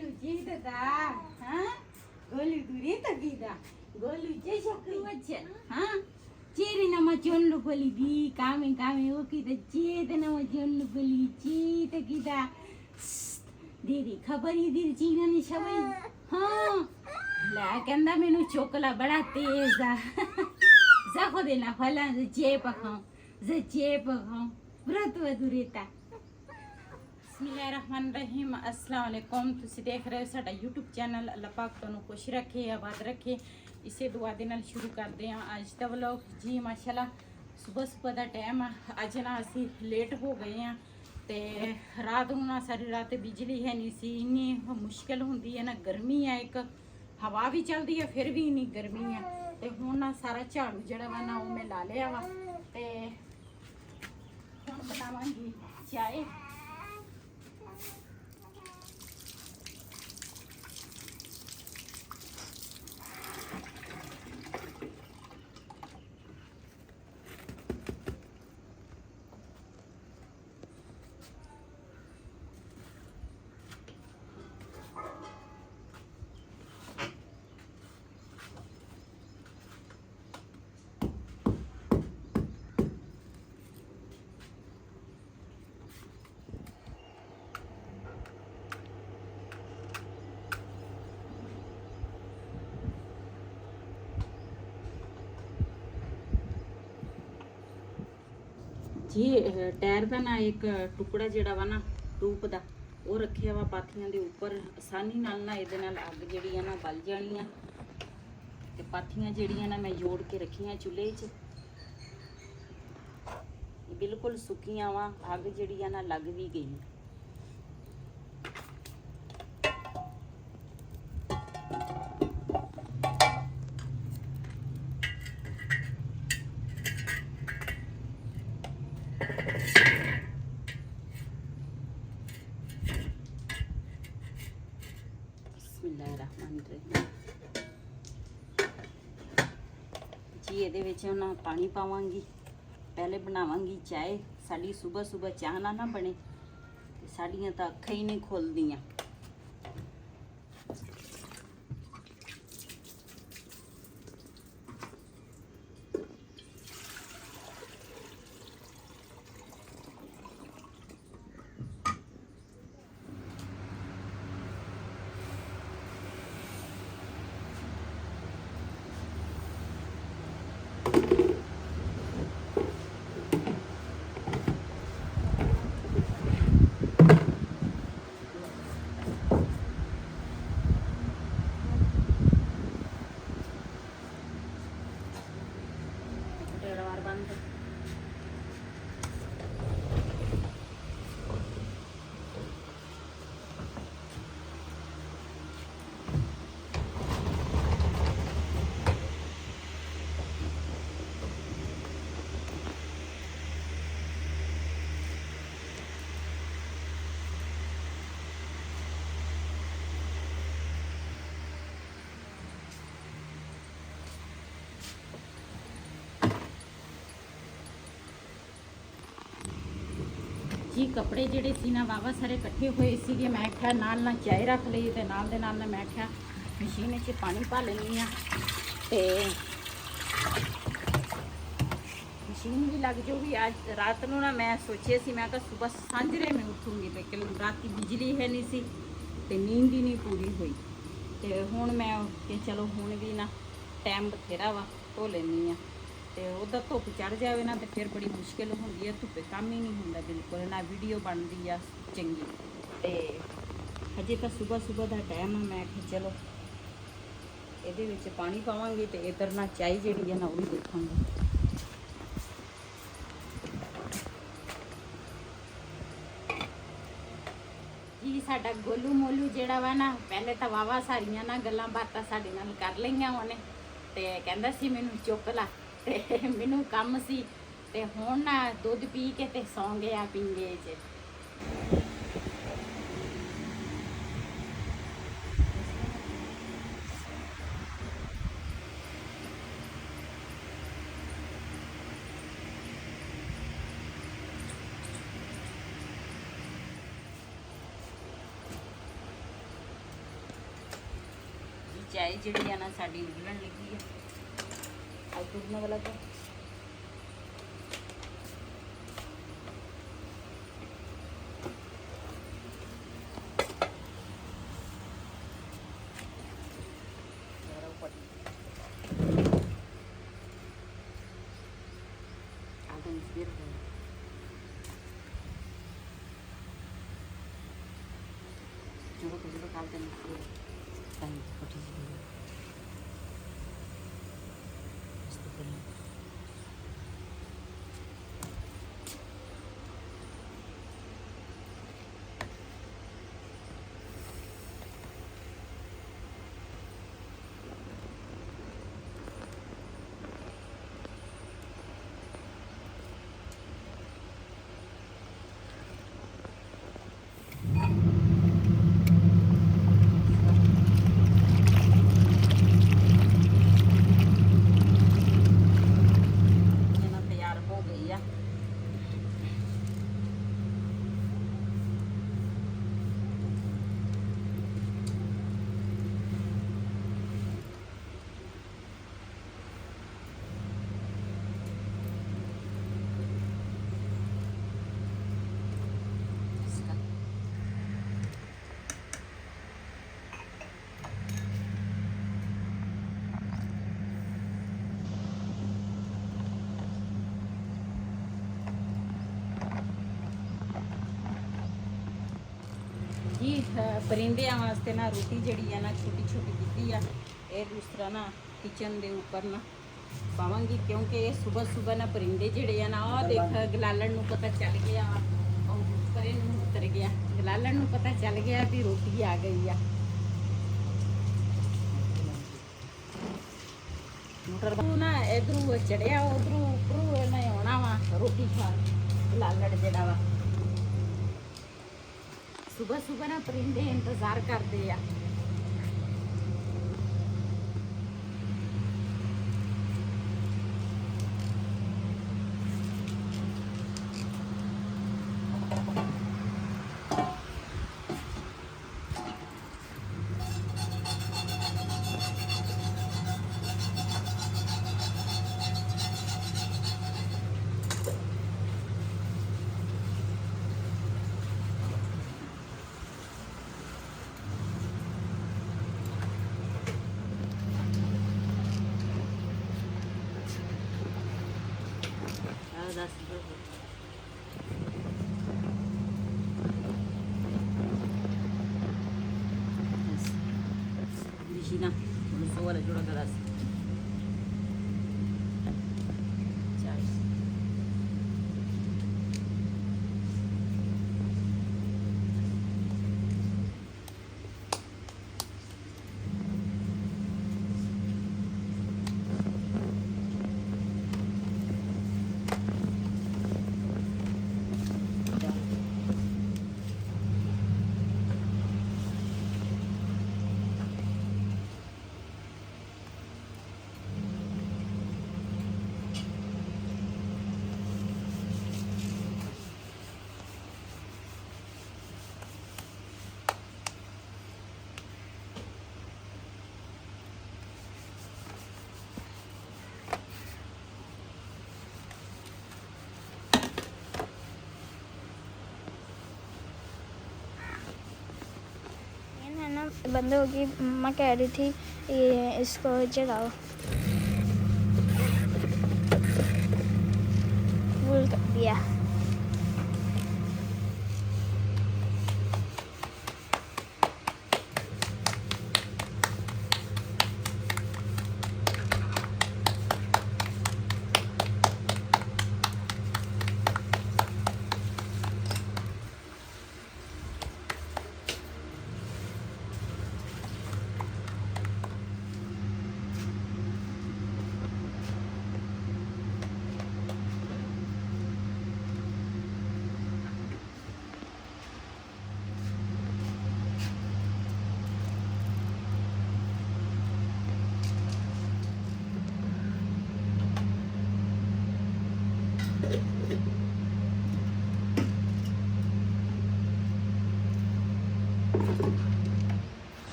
Golu cerita dah, ha? Golu cerita kita. Golu cerita macam, ha? Ciri nama John Lupoli di kami oke kita cerita nama John Lupoli cerita kita. दीदी खबर ही दी चीना ने शबई हाँ ला कहंदा मैनू चोकला बड़ा तेज आ जा खो देना फला जे पखाऊं व्रत वदुरेता बिस्मिल्लाहिर्रहमानिर्रहीम अस्सलाम वालेकुम तुसी देख रहे हो साडा YouTube चैनल अल्लाह पाक तुहानू खुश रखे आबाद रखे इसे दुआ दे नाल शुरू करदे हां अज दा व्लॉग जी माशाल्लाह सुबह दा टाइम अज ना असी लेट हो गए हां ते रात नूं ना सारी रात बिजली है नहीं सी इन्नी मुश्किल हुंदी है ना गर्मी है एक हवा भी चलदी है फिर भी इन्नी गर्मी है ते हुण ना सारा झाड़ू जिहड़ा वा ना वो मैं ला लिया वा ते हुण बनावांगी चाय जी टायर का ना एक टुकड़ा जिहड़ा वा ना टूप दा वो रखिया वा पाथियां दे उपर आसानी नाल ना इहदे नाल अग जिहड़ी है ना बल जानी है ते पाथियां जिहड़ियां ना मैं जोड़ के रखियां चुल्हे 'च बिल्कुल सुक्कियां वा अग जिहड़ी है ना लग भी गई जी ਇਹਦੇ ਵਿੱਚ ਨਾ ਪਾਣੀ ਪਾਵਾਂਗੀ ਪਹਿਲੇ ਬਣਾਵਾਂਗੀ ਚਾय ਸਾਡੀ ਸਵੇਰ ਚਾਹ ਨਾ ਬਣੇ ਤੇ ਸਾਡੀਆਂ ਤਾਂ ਅੱਖਾਂ ਹੀ ਨਹੀਂ ਖੁੱਲਦੀਆਂ जी कपड़े जिहड़े सी ना वावा सारे इकट्ठे हुए सीगे मैं आख्या नाल ना चाय रख लई ते नाल दे नाल ना मैं आख्या मशीन च पानी पा लैनी आ ते मशीन भी लग जाऊगी आज रात नूं ना मैं सोचे सी मैं कहा सुबह सांझरे में उठूंगी लेकिन रात बिजली है नहीं सी ते नींद ही नहीं पूरी हुई ते हुण मैं कि चलो हुण भी ना टाइम बथेरा वा धो लैनी आ ਤੇ ਉਧਰ ਧੁੱਪ ਚੜ ਜਾਵੇ ਨਾ ਤੇ ਫਿਰ ਬੜੀ ਮੁਸ਼ਕਿਲ ਹੁੰਦੀ ਹੈ ਧੁੱਪੇ ਕੰਮ ਹੀ ਨਹੀਂ ਹੁੰਦਾ ਬਿਲਕੁਲ ਨਾ ਵੀਡੀਓ ਬਣਦੀ ਆ ਚੰਗੀ ਤੇ ਹਜੇ ਤਾਂ ਸਵੇਰ ਦਾ ਟਾਈਮ ਆ ਮੈਂ ਕਿਹਾ ਚਲੋ ਇਹਦੇ ਵਿੱਚ ਪਾਣੀ ਪਾਵਾਂਗੇ ਤੇ ਇਧਰ ਨਾ ਚਾय ਜਿਹੜੀ ਆ ਨਾ ਉਹ ਵੀ ਦੇਖਾਂਗੇ ਜੀ ਸਾਡਾ ਗੋਲੂ ਮੋਲੂ ਜਿਹੜਾ ਵਾ ਨਾ ਪਹਿਲੇ ਤਾਂ ਵਾਵਾ ਸਾਰੀਆਂ ਨਾ ਗੱਲਾਂ ਬਾਤਾਂ ਸਾਡੇ ਨਾਲ ਕਰ ਲਈਆਂ ਉਹਨੇ ਤੇ ਕਹਿੰਦਾ ਸੀ ਮੈਨੂੰ ਚੁੱਕ ਲਾ ਤੇ ਮੈਨੂੰ ਕੰਮ ਸੀ ਤੇ ਹੁਣ ਨਾ ਦੁੱਧ ਪੀ ਕੇ ਤੇ ਸੌਂ ਗਿਆ ਪਿੰਗੇ 'ਚ ਚਾय ਜਿਹੜੀ ਆ ਨਾ ਸਾਡੀ ਉਬਲਣ ਲੱਗੀ ਆ। ਅੱਜ ਤੁਰਨੇ ਵਾਲਾ ਤਾਂ ਜੀ ਪਰਿੰਦਿਆਂ ਵਾਸਤੇ ਨਾ ਰੋਟੀ ਜਿਹੜੀ ਆ ਨਾ ਛੋਟੀ ਛੋਟੀ ਕੀਤੀ ਆ। ਇਹ ਦੂਸਰਾ ਨਾ ਕਿਚਨ ਦੇ ਉੱਪਰ ਨਾ ਪਾਵਾਂਗੀ, ਕਿਉਂਕਿ ਇਹ ਸਵੇਰ ਨਾ ਪਰਿੰਦੇ ਜਿਹੜੇ ਆ ਨਾ, ਉਹ ਦੇਖ ਗਲਾਲਣ ਨੂੰ ਪਤਾ ਚੱਲ ਗਿਆ, ਉਹ ਪਰੇ ਨੂੰ ਉਤਰ ਗਿਆ, ਗਲਾਲਣ ਨੂੰ ਪਤਾ ਚੱਲ ਗਿਆ ਵੀ ਰੋਟੀ ਆ ਗਈ ਆ। ਮੋਟਰ ਨਾ ਇਧਰੋਂ ਚੜਿਆ, ਉਧਰੋਂ ਉੱਪਰੋਂ ਇਹਨੇ ਆਉਣਾ ਵਾ ਰੋਟੀ ਖਾ। ਗਲਾਲਣ ਜਿਹੜਾ ਵਾ ਸੁਬਹ ਨਾ ਪਰਿੰਦੇ ਇੰਤਜ਼ਾਰ ਕਰਦੇ ਆ। Vicina, non so vuole giuro adesso. Ciao. बंद होगी। मम्मा कह रही थी ये इसको जलाओ, भूल कर दिया।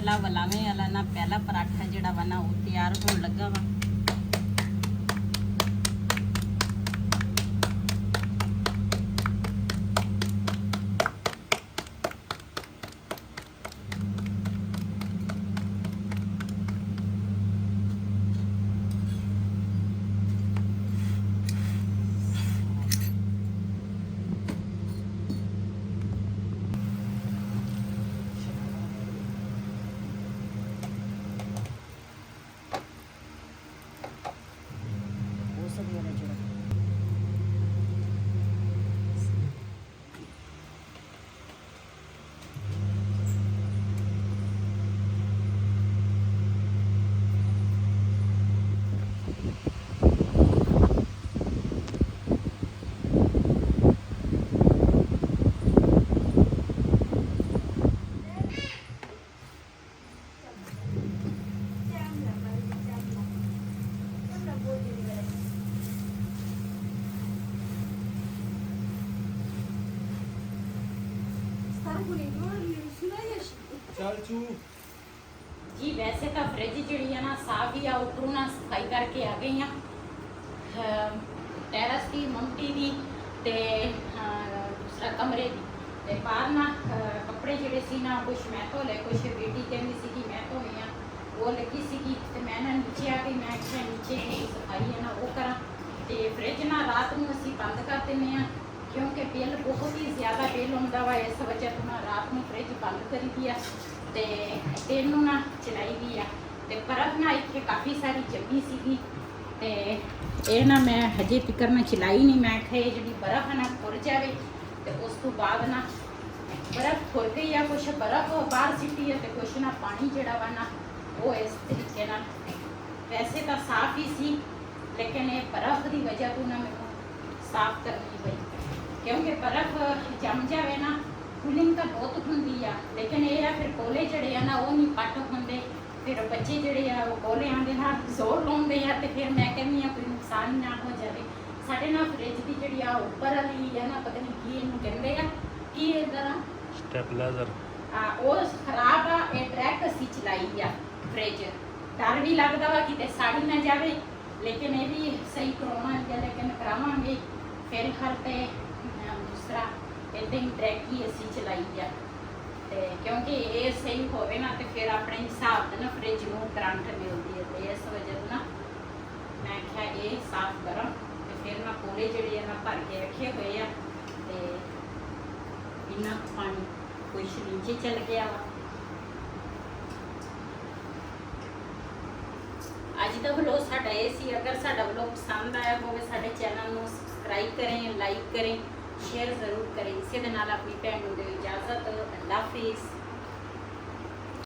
ਪਹਿਲਾ ਵਲਾਵੇਂ ਵਾਲਾ ਨਾ ਪਹਿਲਾ ਪਰਾਠਾ ਜਿਹੜਾ ਵਾ ਨਾ ਉਹ ਤਿਆਰ ਹੋਣ ਲੱਗਾ ਵਾ। जी वैसे तो फ्रिज जी है ना साफ ही आ, उपरों ना सफाई करके आ गई टैरस की ममटी की ते दूसरा कमरे की ते बाहर ना कपड़े जोड़े सी ना कुछ मैं धो ले, कुछ बेटी कहती सी कि मैं धोने आ, वो लगी सी ते मैं ना नीचे आ गई। मैं क्या नीचे की सफाई है ना वो करा ते फ्रिज ना रात में असी बंद कर दें क्योंकि बिल बहुत ही ज़्यादा बिल होंदा वा, इस वजह तो ना रात में फ्रिज बंद करी दी है ते दिन नूं ना चलाई दी है। ते बर्फ ना इत्थे काफ़ी सारी जमी सीगी ते ये ना मैं हजे तिकर ना चलाई नहीं। मैं आखिया ये जिहड़ी बर्फ है ना खुर जाए तो उस तो बाद ना बर्फ खुर गई है, कुछ बर्फ बाहर सिटी है तो कुछ ना पानी जिहड़ा वा ना वो इस तरीके नाल वैसे तो साफ ही सी, लेकिन ये बर्फ की वजह तो ना मैनूं साफ करनी पई क्योंकि बर्फ जम जाए ना कूलिंग तो बहुत होंगी आ, लेकिन ये फिर कोले जड़े आ ना वो नहीं पट होंगे, फिर बच्चे जड़े आ वो कोलियां दे नाल जोर लाउंदे आ ते फिर मैं कहनी आ कोई नुकसान ना हो जाए। साडे ना फ्रिज की जिहड़ी आ उपर वाली है ना पता नहीं की इहनूं कहंदे आ की इधर स्टेबलाइजर वो खराब आ, ये डायरेक्ट असी चलाई आ फ्रिज। डर भी लगता वा किते सड़ ना जाए, लेकिन ये भी सही करवावांगे, लेकिन करावांगे फिर हर ते दूसरा इदां ही ट्रैक ही असी चलाई आ ते क्योंकि ये सही होवे ना तो फिर अपने हिसाब से ना फ्रिज में करंट मिलती है तो इस वजह से ना मैं आख्या ये साफ करा तो फिर मैं कोले जड़े ना भर के रखे हुए आ ते इन्ना पानी कुछ नीचे चल गया वा। अज का व्लॉग साडा ये सी, अगर साडा व्लॉग पसंद आया हो साडे चैनल को सबसक्राइब करें, लाइक करें, शेयर जरूर करें। इसी दे नाल अपनी भैन नूं दिओ इजाजत। अल्लाह हाफिज़।